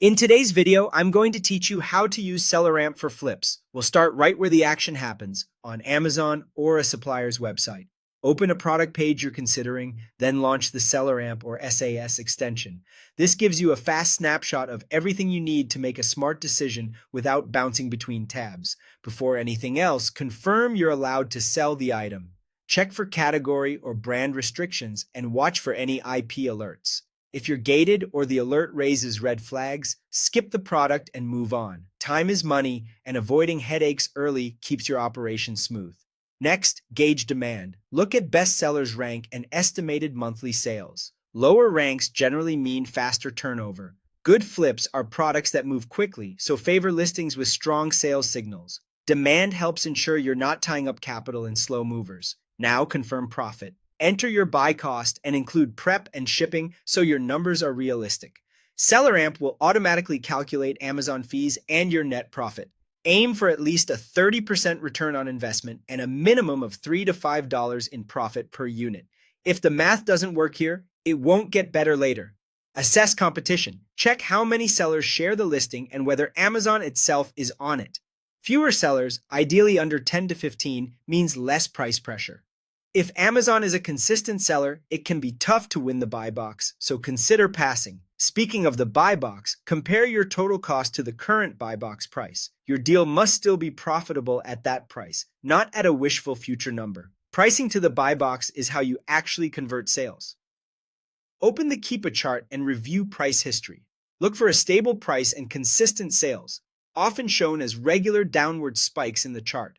In today's video, I'm going to teach you how to use SellerAmp for flips. We'll start right where the action happens, on Amazon or a supplier's website. Open a product page you're considering, then launch the SellerAmp or SAS extension. This gives you a fast snapshot of everything you need to make a smart decision without bouncing between tabs. Before anything else, confirm you're allowed to sell the item. Check for category or brand restrictions and watch for any IP alerts. If you're gated or the alert raises red flags, skip the product and move on. Time is money, and avoiding headaches early keeps your operation smooth. Next, gauge demand. Look at bestsellers rank and estimated monthly sales. Lower ranks generally mean faster turnover. Good flips are products that move quickly, so favor listings with strong sales signals. Demand helps ensure you're not tying up capital in slow movers. Now confirm profit. Enter your buy cost and include prep and shipping so your numbers are realistic. SellerAmp will automatically calculate Amazon fees and your net profit. Aim for at least a 30% return on investment and a minimum of $3 to $5 in profit per unit. If the math doesn't work here, it won't get better later. Assess competition. Check how many sellers share the listing and whether Amazon itself is on it. Fewer sellers, ideally under 10 to 15, means less price pressure. If Amazon is a consistent seller, it can be tough to win the buy box, so consider passing. Speaking of the buy box, compare your total cost to the current buy box price. Your deal must still be profitable at that price, not at a wishful future number. Pricing to the buy box is how you actually convert sales. Open the Keepa chart and review price history. Look for a stable price and consistent sales, often shown as regular downward spikes in the chart.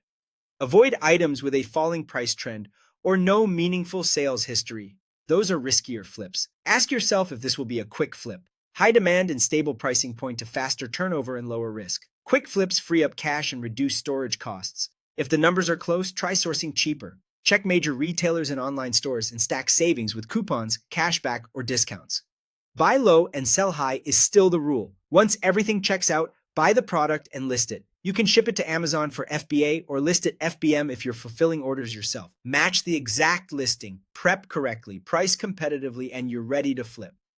Avoid items with a falling price trend or no meaningful sales history. Those are riskier flips. Ask yourself if this will be a quick flip. High demand and stable pricing point to faster turnover and lower risk. Quick flips free up cash and reduce storage costs. If the numbers are close, try sourcing cheaper. Check major retailers and online stores and stack savings with coupons, cashback, or discounts. Buy low and sell high is still the rule. Once everything checks out, buy the product and list it. You can ship it to Amazon for FBA or list it FBM if you're fulfilling orders yourself. Match the exact listing, prep correctly, price competitively, and you're ready to flip.